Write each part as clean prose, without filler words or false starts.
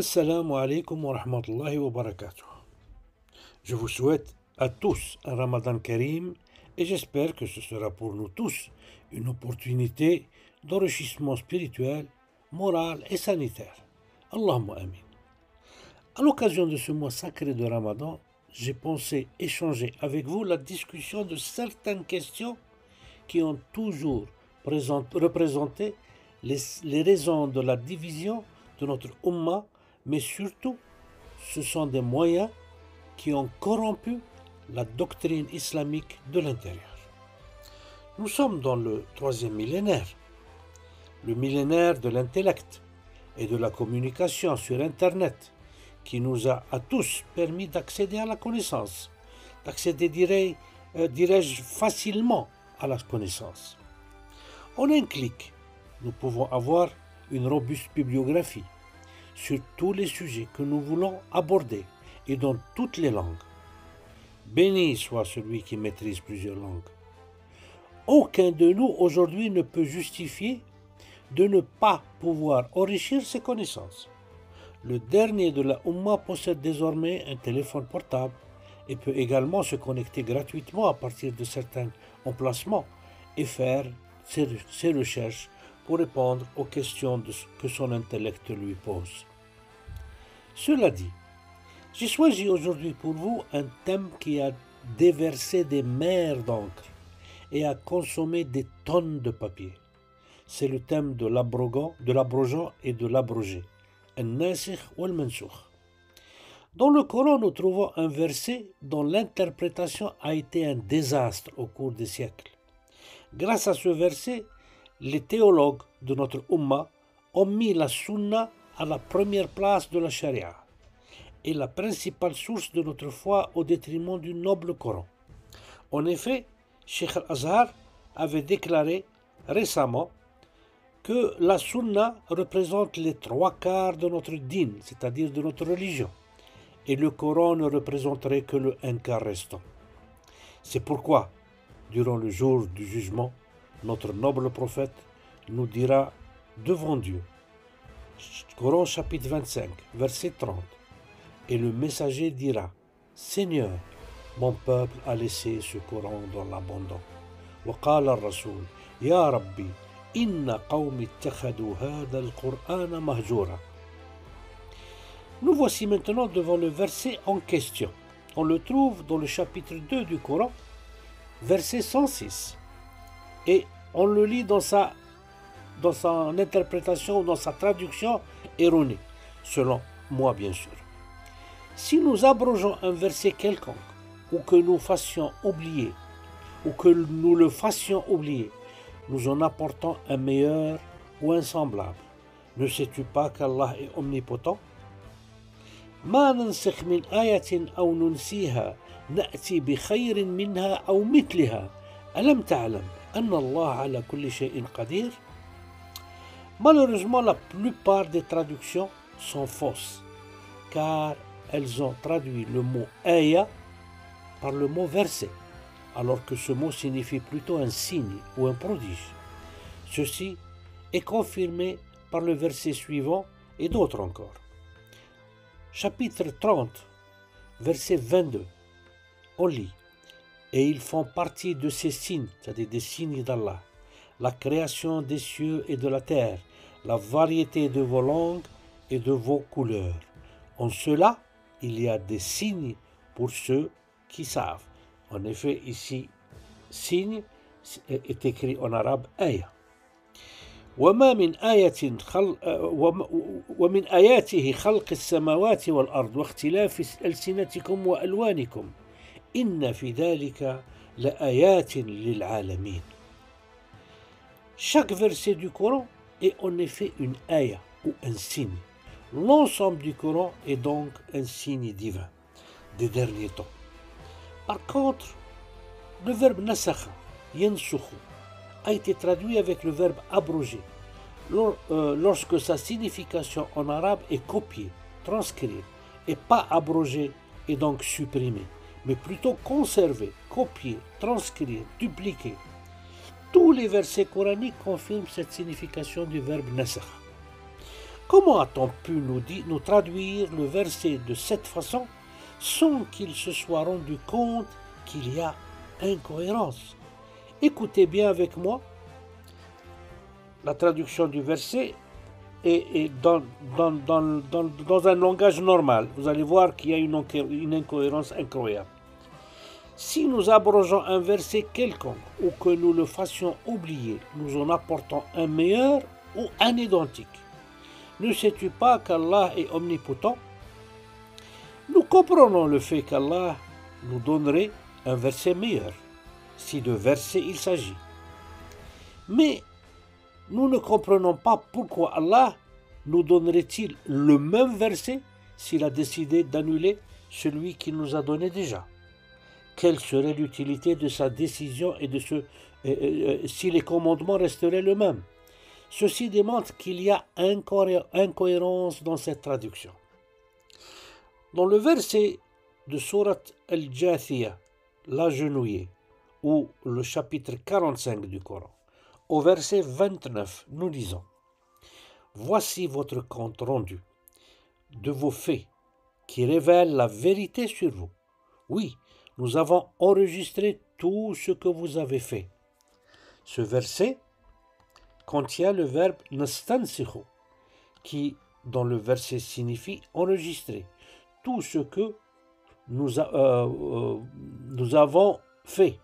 Assalamu alaikum wa rahmatullahi wa barakatuh. Je vous souhaite à tous un Ramadan Karim et j'espère que ce sera pour nous tous une opportunité d'enrichissement spirituel, moral et sanitaire. Allahumma amin. À l'occasion de ce mois sacré de Ramadan, j'ai pensé échanger avec vous la discussion de certaines questions qui ont toujours représenté les raisons de la division de notre Ummah, mais surtout, ce sont des moyens qui ont corrompu la doctrine islamique de l'intérieur. Nous sommes dans le troisième millénaire, le millénaire de l'intellect et de la communication sur Internet, qui nous a à tous permis d'accéder à la connaissance, d'accéder, dirais-je, facilement à la connaissance. En un clic, nous pouvons avoir une robuste bibliographie sur tous les sujets que nous voulons aborder et dans toutes les langues. Béni soit celui qui maîtrise plusieurs langues. Aucun de nous aujourd'hui ne peut justifier de ne pas pouvoir enrichir ses connaissances. Le dernier de la Ummah possède désormais un téléphone portable et peut également se connecter gratuitement à partir de certains emplacements et faire ses recherches pour répondre aux questions que son intellect lui pose. Cela dit, j'ai choisi aujourd'hui pour vous un thème qui a déversé des mers d'encre et a consommé des tonnes de papier. C'est le thème de l'abrogeant et de l'abrogé, al-nasikh ou al-mansoukh. Dans le Coran, nous trouvons un verset dont l'interprétation a été un désastre au cours des siècles. Grâce à ce verset, les théologues de notre Ummah ont mis la Sunna à la première place de la Sharia et la principale source de notre foi au détriment du noble Coran. En effet, Cheikh Al-Azhar avait déclaré récemment que la Sunna représente les 3/4 de notre dîn, c'est-à-dire de notre religion, et le Coran ne représenterait que le 1/4 restant. C'est pourquoi, durant le jour du jugement, notre noble prophète nous dira devant Dieu. Coran chapitre 25, verset 30. Et le messager dira, Seigneur, mon peuple a laissé ce Coran dans l'abandon. وقال الرسول يا ربي إن قوم اتخذوا هذا القرآن مهجورا. Nous voici maintenant devant le verset en question. On le trouve dans le chapitre 2 du Coran, verset 106. Et on le lit dans son interprétation, dans sa traduction erronée, selon moi bien sûr. Si nous abrogeons un verset quelconque, ou que nous fassions oublier, ou que nous le fassions oublier, nous en apportons un meilleur ou un semblable. Ne sais-tu pas qu'Allah est omnipotent? ما ننسخ من آية أو ننسيها نأتي بخير منها أو مثلها ألم تعلم أن الله على كل شيء قدير. Malheureusement, la plupart des traductions sont fausses, car elles ont traduit le mot aya par le mot verset, alors que ce mot signifie plutôt un signe ou un prodige. Ceci est confirmé par le verset suivant et d'autres encore. Chapitre 30, verset 22, on lit « Et ils font partie de ces signes, c'est-à-dire des signes d'Allah, la création des cieux et de la terre, la variété de vos langues et de vos couleurs. En cela, il y a des signes pour ceux qui savent. » En effet, ici, signe est écrit en arabe aya. ومن آياته خلق السماوات والأرض واختلاف ألسنتكم وألوانكم إن في ذلك لآيات للعالمين. Chaque verset du Coran est en effet une aya ou un signe. L'ensemble du Coran est donc un signe divin des derniers temps. Par contre, le verbe nasakha, yansukhu, a été traduit avec le verbe abroger, lorsque sa signification en arabe est copiée, transcrire, et pas abrogée et donc supprimée, mais plutôt conserver, copier, transcrire, dupliquer. Tous les versets coraniques confirment cette signification du verbe nasakh. Comment a-t-on pu nous traduire le verset de cette façon sans qu'il se soit rendu compte qu'il y a incohérence? Écoutez bien avec moi la traduction du verset est dans un langage normal. Vous allez voir qu'il y a une incohérence incroyable. Si nous abrogeons un verset quelconque ou que nous le fassions oublier, nous en apportons un meilleur ou un identique. Ne sais-tu pas qu'Allah est omnipotent? Nous comprenons le fait qu'Allah nous donnerait un verset meilleur, si de verset il s'agit. Mais nous ne comprenons pas pourquoi Allah nous donnerait-il le même verset s'il a décidé d'annuler celui qu'il nous a donné déjà. Quelle serait l'utilité de sa décision et si les commandements resteraient les mêmes? Ceci démontre qu'il y a incohérence dans cette traduction. Dans le verset de Sourate Al-Jathiyah, l'agenouillé, ou le chapitre 45 du Coran, au verset 29, nous lisons: Voici votre compte rendu de vos faits qui révèlent la vérité sur vous. Oui, nous avons enregistré tout ce que vous avez fait. Ce verset contient le verbe nastansikhu, qui dans le verset signifie enregistrer tout ce que nous avons fait.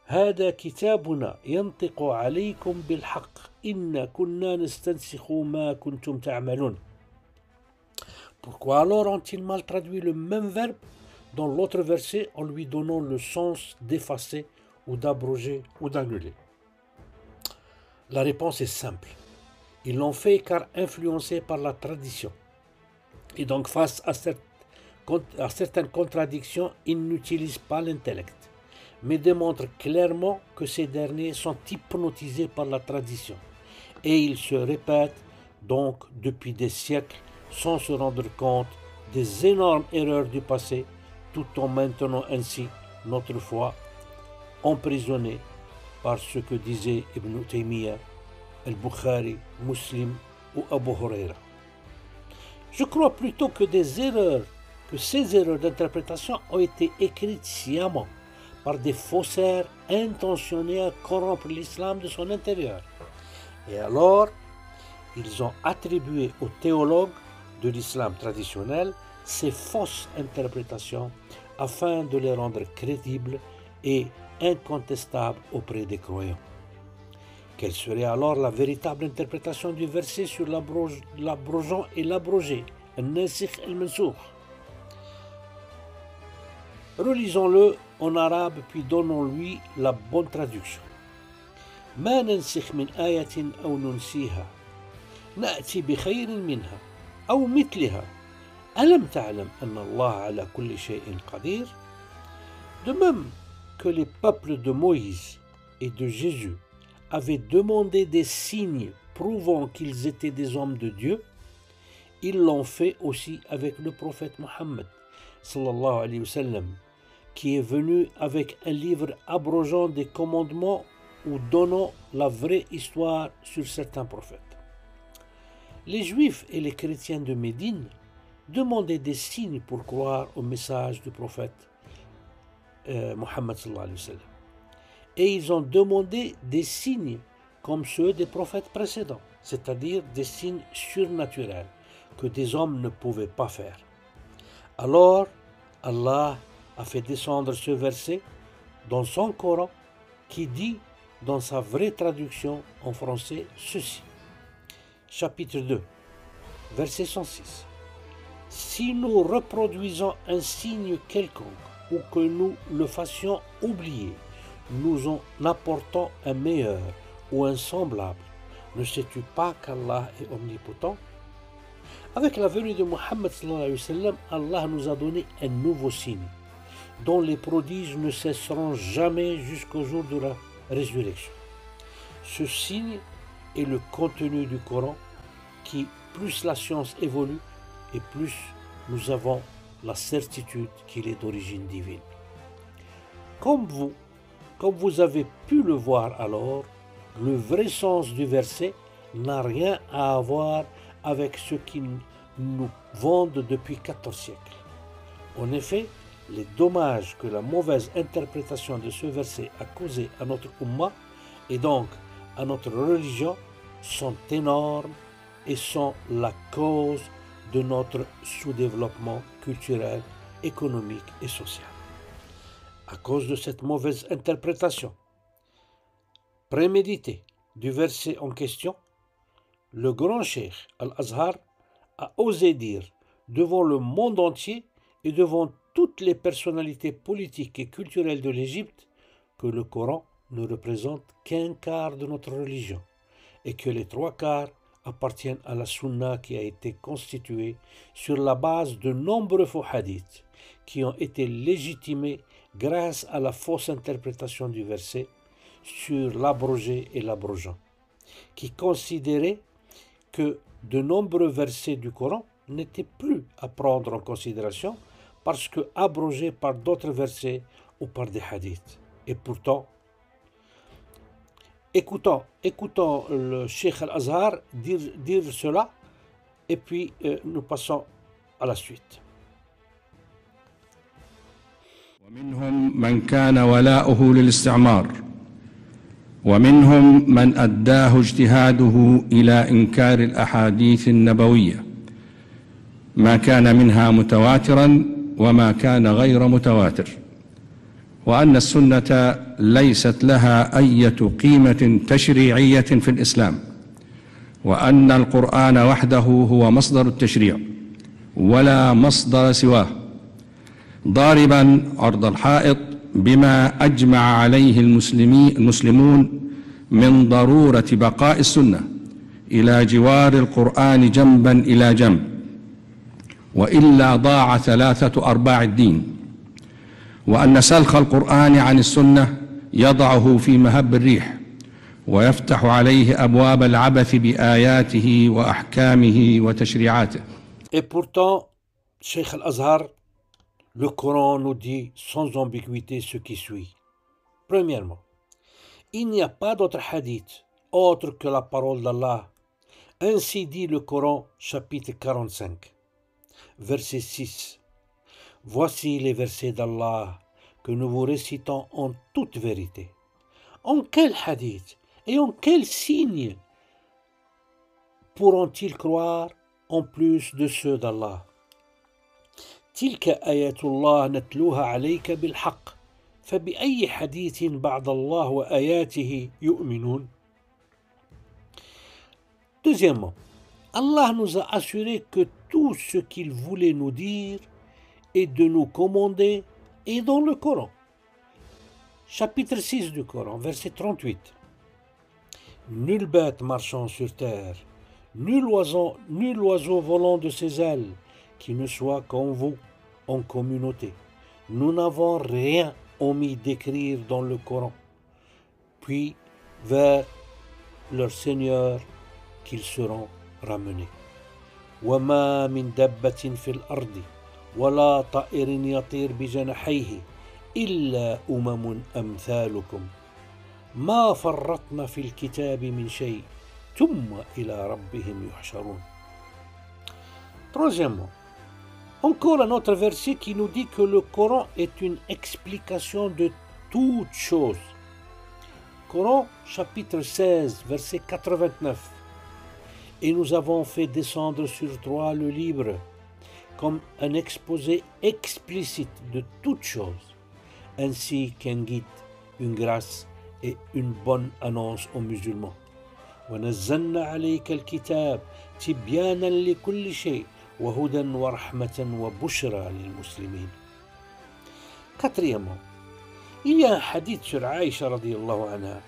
هذا كتابنا ينطق عليكم بالحق إن كنا نستنسخ ما كنتم تعملون. Pourquoi alors ont-ils mal traduit le même verbe dans l'autre verset en lui donnant le sens d'effacer ou d'abroger ou d'annuler? La réponse est simple. Ils l'ont fait car influencés par la tradition. Et donc face à certaines contradictions, ils n'utilisent pas l'intellect, mais démontrent clairement que ces derniers sont hypnotisés par la tradition. Et ils se répètent donc depuis des siècles sans se rendre compte des énormes erreurs du passé, tout en maintenant ainsi notre foi emprisonnée par ce que disait Ibn Taymiyyah, Al-Bukhari, Muslim ou Abu Huraira. Je crois plutôt que ces erreurs d'interprétation ont été écrites sciemment par des faussaires intentionnés à corrompre l'islam de son intérieur. Et alors, ils ont attribué aux théologues de l'islam traditionnel ces fausses interprétations afin de les rendre crédibles et incontestables auprès des croyants. Quelle serait alors la véritable interprétation du verset sur l'abrogeant et l'abrogé, al-nasikh al-mansoukh? Relisons-le en arabe puis donnons-lui la bonne traduction. ما ننسخ من آية أو ننسيها نأتي بخير منها أو مثلها ألم تعلم أن الله على كل شيء قدير. De même que les peuples de Moïse et de Jésus avaient demandé des signes prouvant qu'ils étaient des hommes de Dieu, ils l'ont fait aussi avec le prophète Mohammed sallallahu alayhi wa sallam, qui est venu avec un livre abrogeant des commandements ou donnant la vraie histoire sur certains prophètes. Les Juifs et les chrétiens de Médine demandaient des signes pour croire au message du prophète Mohammed sallallahu alayhi wa sallam. Et ils ont demandé des signes comme ceux des prophètes précédents, c'est-à-dire des signes surnaturels que des hommes ne pouvaient pas faire. Alors, Allah a fait descendre ce verset dans son Coran qui dit dans sa vraie traduction en français ceci. Chapitre 2, verset 106. Si nous reproduisons un signe quelconque ou que nous le fassions oublier, nous en apportons un meilleur ou un semblable. Ne sais-tu pas qu'Allah est omnipotent? Avec la venue de Mohammed sallallahu alayhi wa sallam, Allah nous a donné un nouveau signe, dont les prodiges ne cesseront jamais jusqu'au jour de la résurrection. Ce signe est le contenu du Coran qui, plus la science évolue, et plus nous avons la certitude qu'il est d'origine divine. Comme vous avez pu le voir alors, le vrai sens du verset n'a rien à voir avec ce qu'ils nous vendent depuis 14 siècles. En effet, les dommages que la mauvaise interprétation de ce verset a causé à notre Ummah et donc à notre religion sont énormes et sont la cause de notre sous-développement culturel, économique et social. À cause de cette mauvaise interprétation préméditée du verset en question, le grand cheikh Al-Azhar a osé dire devant le monde entier et devant toutes les personnalités politiques et culturelles de l'Égypte que le Coran ne représente qu'un quart de notre religion et que les 3/4 appartiennent à la Sunna qui a été constituée sur la base de nombreux faux hadiths qui ont été légitimés grâce à la fausse interprétation du verset sur l'abrogé et l'abrogeant, qui considérait que de nombreux versets du Coran n'étaient plus à prendre en considération parce que abrogés par d'autres versets ou par des hadiths. Et pourtant, écoutons le Cheikh Al-Azhar dire cela, et puis nous passons à la suite. ومنهم من كان ولاؤه للاستعمار، ومنهم من أداه اجتهاده إلى إنكار الأحاديث النبوية ما كان منها متواترا وما كان غير متواتر، وأن السنة ليست لها أي قيمة تشريعية في الإسلام، وأن القرآن وحده هو مصدر التشريع ولا مصدر سواه، ضاربا عرض الحائط بما أجمع عليه المسلمون من ضرورة بقاء السنة إلى جوار القرآن جنبا إلى جنب، وإلا ضاع 3/4 الدين، وأن سلخ القرآن عن السنة يضعه في مهب الريح ويفتح عليه أبواب العبث بآياته وأحكامه وتشريعاته. Et pourtant, Cheikh Al-Azhar, le Coran nous dit sans ambiguïté ce qui suit. Premièrement, il n'y a pas d'autre hadith autre que la parole d'Allah. Ainsi dit le Coran, chapitre 45, verset 6. Voici les versets d'Allah que nous vous récitons en toute vérité. En quel hadith et en quel signe pourront-ils croire en plus de ceux d'Allah? تلك آيات الله نتلوها عليك بالحق فبأي حديث بعد الله وآياته يؤمنون. Deuxièmement, Allah nous a assuré que tout ce qu'il voulait nous dire et de nous commander est dans le Coran. Chapitre 6 du Coran, verset 38. Nulle bête marchant sur terre, nul oiseau volant de ses ailes, qui ne soit comme vous en communauté. Nous n'avons rien omis d'écrire dans le Coran, puis vers leur Seigneur qu'ils seront ramenés. وَمَا مِن دَبَّةٍ فِي الْأَرْضِ وَلَا طَائِرٍ يَطِيرُ بِجَنَاحَيْهِ إِلَّا أُمَمٌ أَمْثَالُكُمْ مَا فَرَّطْنَا فِي الْكِتَابِ مِنْ شَيْءٍ ثُمَّ إِلَى رَبِّهِمْ يُحْشَرُونَ. Troisièmement, encore un autre verset qui nous dit que le Coran est une explication de toutes choses. Coran, chapitre 16, verset 89. Et nous avons fait descendre sur toi le livre comme un exposé explicite de toutes choses, ainsi qu'un guide, une grâce et une bonne annonce aux musulmans. وَنَزَّلْنَا عَلَيْكَ الْكِتَابَ تِبْيَانًا لِكُلِّ شَيْءٍ وَهُدًى وَرَحْمَةً وَبُشْرَى لِلْمُسْلِمِينَ. Quatrièmement, il y a un hadith sur Aïcha radiyallahu anha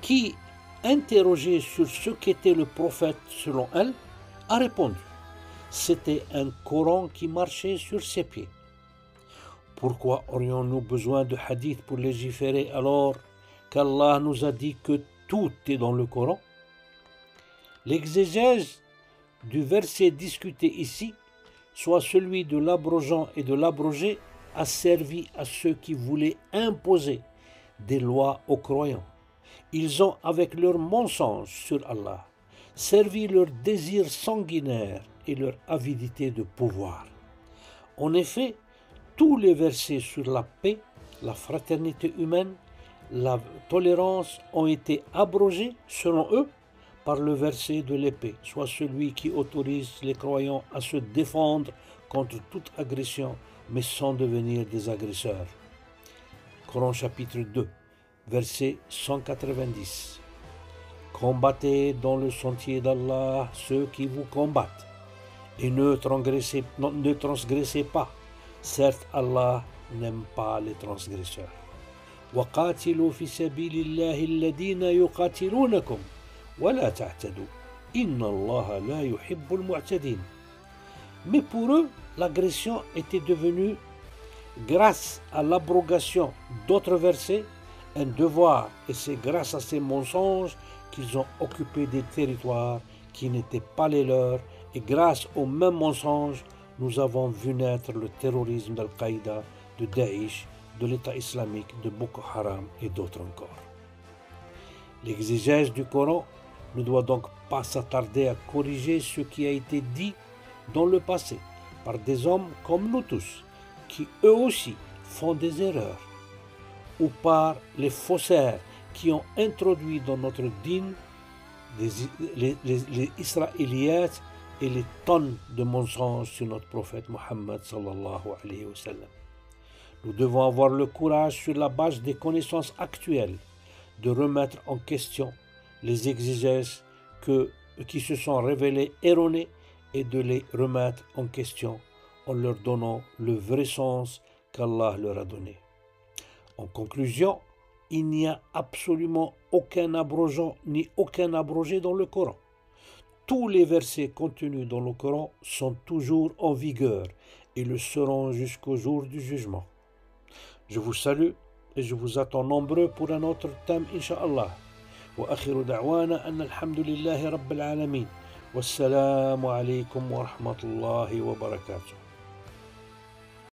qui, interrogée sur ce qu'était le prophète selon elle, a répondu: c'était un Coran qui marchait sur ses pieds. Pourquoi aurions-nous besoin de hadith pour légiférer alors qu'Allah nous a dit que tout est dans le Coran? L'exégèse du verset discuté ici, soit celui de l'abrogeant et de l'abrogé, a servi à ceux qui voulaient imposer des lois aux croyants. Ils ont, avec leur mensonge sur Allah, servit leur désir sanguinaire et leur avidité de pouvoir. En effet, tous les versets sur la paix, la fraternité humaine, la tolérance ont été abrogés, selon eux, par le verset de l'épée, soit celui qui autorise les croyants à se défendre contre toute agression, mais sans devenir des agresseurs. Coran chapitre 2, verset 190. Combattez dans le sentier d'Allah ceux qui vous combattent, et ne transgressez pas. Certes, Allah n'aime pas les transgresseurs. وقاتلوا في سبيل الله الذين يقاتلونكم ولا تعتدوا إن الله لا يحب المعتدين. Mais pour eux, l'agression était devenue, grâce à l'abrogation d'autres versets, un devoir, et c'est grâce à ces mensonges qu'ils ont occupé des territoires qui n'étaient pas les leurs, et grâce aux mêmes mensonges, nous avons vu naître le terrorisme d'Al-Qaïda, de Daesh, de l'État islamique, de Boko Haram et d'autres encore. L'exégèse du Coran ne doit donc pas s'attarder à corriger ce qui a été dit dans le passé par des hommes comme nous tous, qui eux aussi font des erreurs, ou par les faussaires qui ont introduit dans notre dîn les Israéliates et les tonnes de mensonges sur notre prophète Mohammed sallallahu alayhi wa sallam. Nous devons avoir le courage, sur la base des connaissances actuelles, de remettre en question les exégèses qui se sont révélées erronées et de les remettre en question en leur donnant le vrai sens qu'Allah leur a donné. En conclusion, il n'y a absolument aucun abrogeant ni aucun abrogé dans le Coran. Tous les versets contenus dans le Coran sont toujours en vigueur et le seront jusqu'au jour du jugement. Je vous salue et je vous attends nombreux pour un autre thème, Inch'Allah. وآخر دعوانا أن الحمد لله رب العالمين والسلام عليكم ورحمة الله وبركاته.